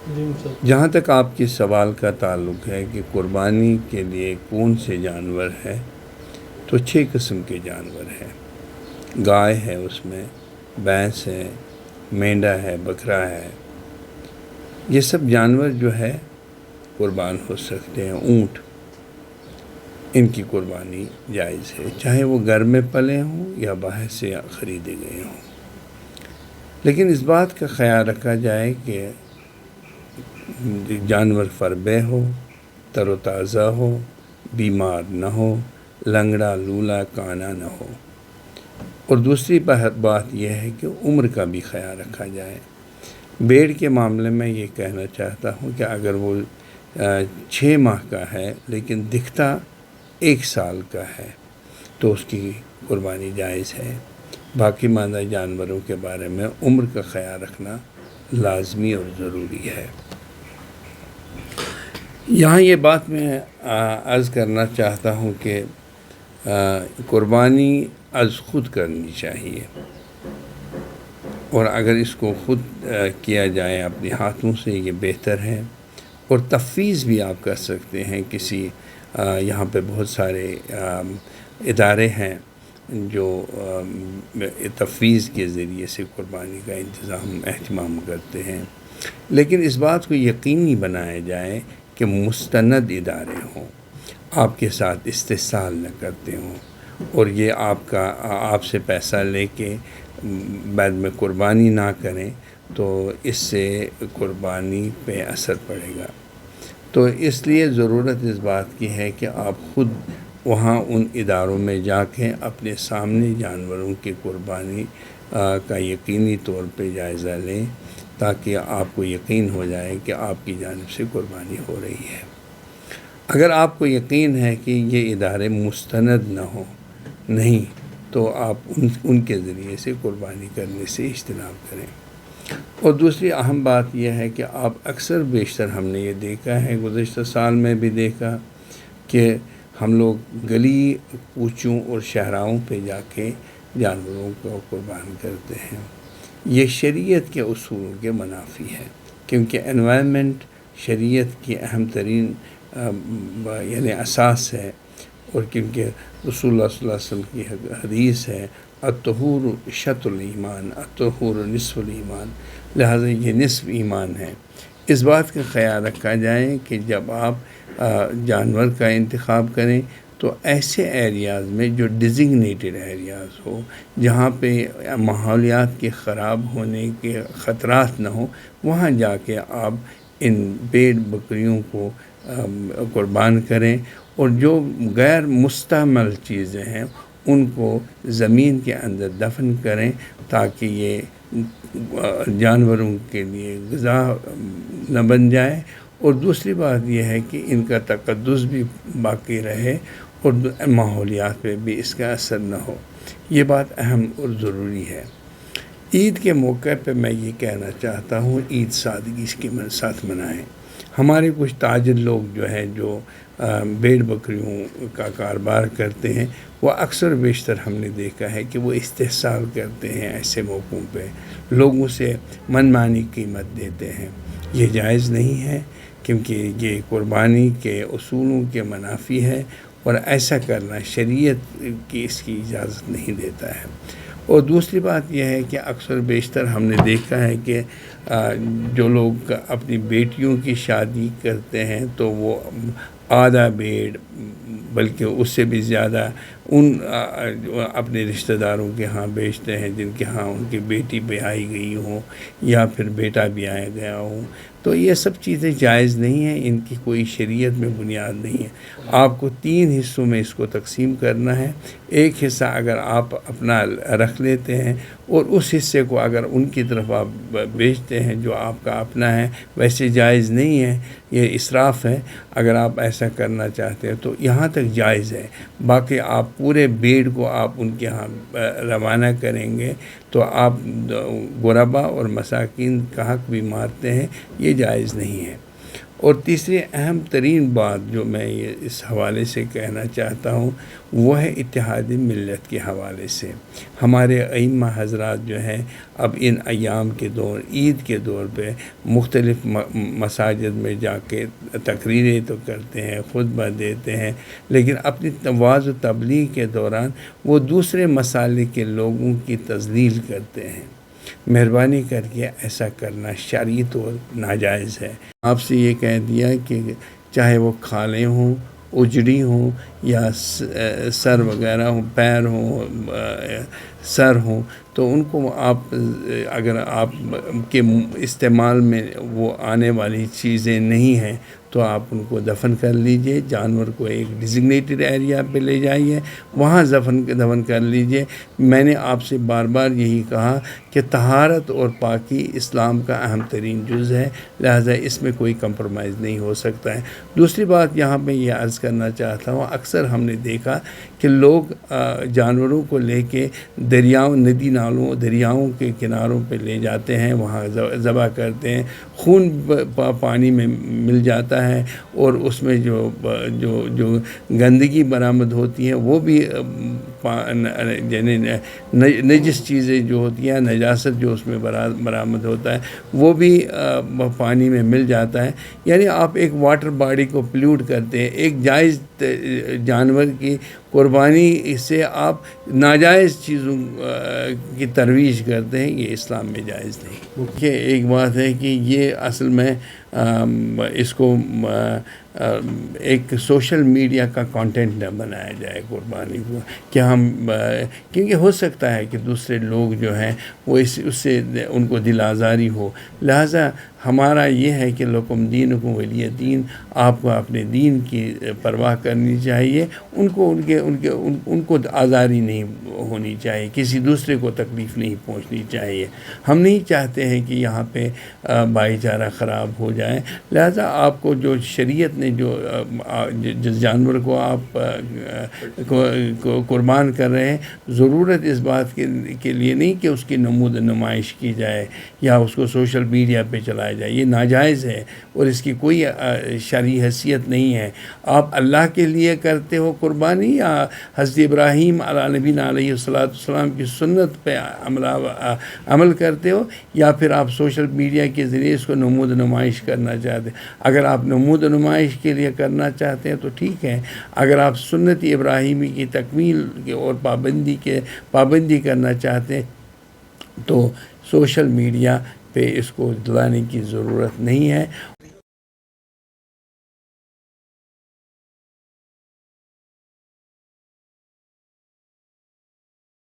جہاں تک آپ کے سوال کا تعلق ہے کہ قربانی کے لیے کون سے جانور ہے، تو 6 قسم کے جانور ہیں۔ گائے ہے، اس میں بھینس ہے، مینڈا ہے، بکرا ہے۔ یہ سب جانور جو ہے قربان ہو سکتے ہیں۔ اونٹ، ان کی قربانی جائز ہے، چاہے وہ گھر میں پلے ہوں یا باہر سے خریدے گئے ہوں۔ لیکن اس بات کا خیال رکھا جائے کہ جانور فربے ہو، تر و تازہ ہو، بیمار نہ ہو، لنگڑا لولا کانا نہ ہو۔ اور دوسری بات یہ ہے کہ عمر کا بھی خیال رکھا جائے۔ بھیڑ کے معاملے میں یہ کہنا چاہتا ہوں کہ اگر وہ 6 ماہ کا ہے لیکن دکھتا 1 سال کا ہے تو اس کی قربانی جائز ہے۔ باقی ماندہ جانوروں کے بارے میں عمر کا خیال رکھنا لازمی اور ضروری ہے۔ یہاں یہ بات میں عرض کرنا چاہتا ہوں کہ قربانی از خود کرنی چاہیے، اور اگر اس کو خود کیا جائے اپنے ہاتھوں سے یہ بہتر ہے۔ اور تفویض بھی آپ کر سکتے ہیں کسی، یہاں پہ بہت سارے ادارے ہیں جو تفویض کے ذریعے سے قربانی کا اہتمام کرتے ہیں۔ لیکن اس بات کو یقینی بنایا جائے کہ مستند ادارے ہوں، آپ کے ساتھ استحصال نہ کرتے ہوں، اور یہ آپ سے پیسہ لے کے بعد میں قربانی نہ کریں تو اس سے قربانی پہ اثر پڑے گا۔ تو اس لیے ضرورت اس بات کی ہے کہ آپ خود وہاں ان اداروں میں جا کے اپنے سامنے جانوروں کی قربانی کا یقینی طور پہ جائزہ لیں، تاکہ آپ کو یقین ہو جائے کہ آپ کی جانب سے قربانی ہو رہی ہے۔ اگر آپ کو یقین ہے کہ یہ ادارے مستند نہ ہوں، نہیں، تو آپ ان کے ذریعے سے قربانی کرنے سے اجتناب کریں۔ اور دوسری اہم بات یہ ہے کہ آپ اکثر بیشتر ہم نے یہ دیکھا ہے، گزشتہ سال میں بھی دیکھا کہ ہم لوگ گلی کوچوں اور شہراؤں پہ جا کے جانوروں کو قربان کرتے ہیں۔ یہ شریعت کے اصولوں کے منافی ہے، کیونکہ انوائرمنٹ شریعت کی اہم ترین یعنی اساس ہے، اور کیونکہ رسول اللہ صلی اللہ علیہ وسلم کی حدیث ہے الطہور شطر الایمان، الطہور نصف الایمان، لہٰذا یہ نصف ایمان ہے۔ اس بات کا خیال رکھا جائے کہ جب آپ جانور کا انتخاب کریں تو ایسے ایریاز میں جو ڈیزگنیٹڈ ایریاز ہو، جہاں پہ ماحولیات کے خراب ہونے کے خطرات نہ ہوں، وہاں جا کے آپ ان بھیڑ بکریوں کو قربان کریں، اور جو غیر مستعمل چیزیں ہیں ان کو زمین کے اندر دفن کریں، تاکہ یہ جانوروں کے لیے غذا نہ بن جائے۔ اور دوسری بات یہ ہے کہ ان کا تقدس بھی باقی رہے اور ماحولیات پہ بھی اس کا اثر نہ ہو۔ یہ بات اہم اور ضروری ہے۔ عید کے موقع پہ میں یہ کہنا چاہتا ہوں، عید سادگی کے ساتھ منائیں۔ ہمارے کچھ تاجر لوگ جو ہیں جو بھیڑ بکریوں کا کاروبار کرتے ہیں، وہ اکثر بیشتر ہم نے دیکھا ہے کہ وہ استحصال کرتے ہیں، ایسے موقعوں پہ لوگوں سے من مانی قیمت دیتے ہیں۔ یہ جائز نہیں ہے، کیونکہ یہ قربانی کے اصولوں کے منافی ہے، اور ایسا کرنا شریعت کی اس کی اجازت نہیں دیتا ہے۔ اور دوسری بات یہ ہے کہ اکثر بیشتر ہم نے دیکھا ہے کہ جو لوگ اپنی بیٹیوں کی شادی کرتے ہیں تو وہ آدھا بھیڑ، بلکہ اس سے بھی زیادہ اپنے رشتہ داروں کے ہاں بیچتے ہیں، جن کے ہاں ان کی بیٹی بیائی گئی ہو یا پھر بیٹا بیایا گیا ہو۔ تو یہ سب چیزیں جائز نہیں ہیں، ان کی کوئی شریعت میں بنیاد نہیں ہے۔ آپ کو 3 حصوں میں اس کو تقسیم کرنا ہے۔ ایک حصہ اگر آپ اپنا رکھ لیتے ہیں اور اس حصے کو اگر ان کی طرف آپ بیچتے ہیں جو آپ کا اپنا ہے، ویسے جائز نہیں ہے، یہ اسراف ہے۔ اگر آپ ایسا کرنا چاہتے ہیں تو یہاں تک جائز ہے، باقی آپ پورے بھیڑ کو آپ ان کے ہاں روانہ کریں گے تو آپ غربا اور مساکین کا حق بھی مارتے ہیں، یہ جائز نہیں ہے۔ اور تیسری اہم ترین بات جو میں اس حوالے سے کہنا چاہتا ہوں وہ ہے اتحاد ملت کے حوالے سے. ہمارے ائمہ حضرات جو ہیں اب ان ایام کے دور، عید کے دور پہ مختلف مساجد میں جا کے تقریریں تو کرتے ہیں، خطبہ دیتے ہیں، لیکن اپنی وعظ و تبلیغ کے دوران وہ دوسرے مسالک کے لوگوں کی تذلیل کرتے ہیں. مہربانی کر کے ایسا کرنا شرعی طور ناجائز ہے. آپ سے یہ کہہ دیا کہ چاہے وہ کھالیں ہوں، اجڑی ہوں، یا سر وغیرہ ہوں، پیر ہوں، سر ہوں، تو ان کو آپ اگر آپ کے استعمال میں وہ آنے والی چیزیں نہیں ہیں تو آپ ان کو دفن کر لیجئے. جانور کو ایک ڈیزگنیٹڈ ایریا پہ لے جائیے، وہاں دفن کر لیجئے. میں نے آپ سے بار بار یہی کہا کہ طہارت اور پاکی اسلام کا اہم ترین جز ہے، لہذا اس میں کوئی کمپرومائز نہیں ہو سکتا ہے. دوسری بات یہاں پہ یہ عرض کرنا چاہتا ہوں، اکثر ہم نے دیکھا کہ لوگ جانوروں کو لے کے دریاؤں، ندی نالوں، دریاؤں کے کناروں پہ لے جاتے ہیں، وہاں ذبح کرتے ہیں. خون پانی میں مل جاتا ہے اور اس میں جو گندگی برآمد ہوتی ہے وہ بھی یعنی نجس چیزیں جو ہوتی ہیں، نجاست جو اس میں برآمد ہوتا ہے وہ بھی پانی میں مل جاتا ہے. یعنی آپ ایک واٹر باڈی کو پلیوٹ کرتے ہیں. ایک جائز جانور کی قربانی سے آپ ناجائز چیزوں کی ترویج کرتے ہیں، یہ اسلام میں جائز نہیں. کہ ایک بات ہے کہ یہ اصل میں اس کو ایک سوشل میڈیا کا کانٹینٹ نہ بنایا جائے قربانی کو، کہ ہم کیونکہ ہو سکتا ہے کہ دوسرے لوگ جو ہیں وہ اس سے ان کو دل آزاری ہو. لہٰذا ہمارا یہ ہے کہ لکم دینکم ولی دین، آپ کو اپنے دین کی پرواہ کرنی چاہیے. ان کو آزاری نہیں ہونی چاہیے، کسی دوسرے کو تکلیف نہیں پہنچنی چاہیے. ہم نہیں چاہتے ہیں کہ یہاں پہ بھائی چارہ خراب ہو جائے. لہذا آپ کو جو شریعت نے جس جانور کو آپ قربان کر رہے ہیں، ضرورت اس بات کے لیے نہیں کہ اس کی نمود نمائش کی جائے یا اس کو سوشل میڈیا پہ چلایا جائے. یہ ناجائز ہے اور اس کی کوئی شرعی حیثیت نہیں ہے. آپ اللہ کے لیے کرتے ہو قربانی، یا حضرت ابراہیم علیہ نبینا علیہ السلام کی سنت پہ عمل کرتے ہو، یا پھر آپ سوشل میڈیا کے ذریعے اس کو نمود نمائش کرنا چاہتے ہیں. اگر آپ نمود نمائش کے لیے کرنا چاہتے ہیں تو ٹھیک ہے. اگر آپ سنت ابراہیمی کی تکمیل اور پابندی کرنا چاہتے ہیں تو سوشل میڈیا پہ اس کو دلانے کی ضرورت نہیں ہے.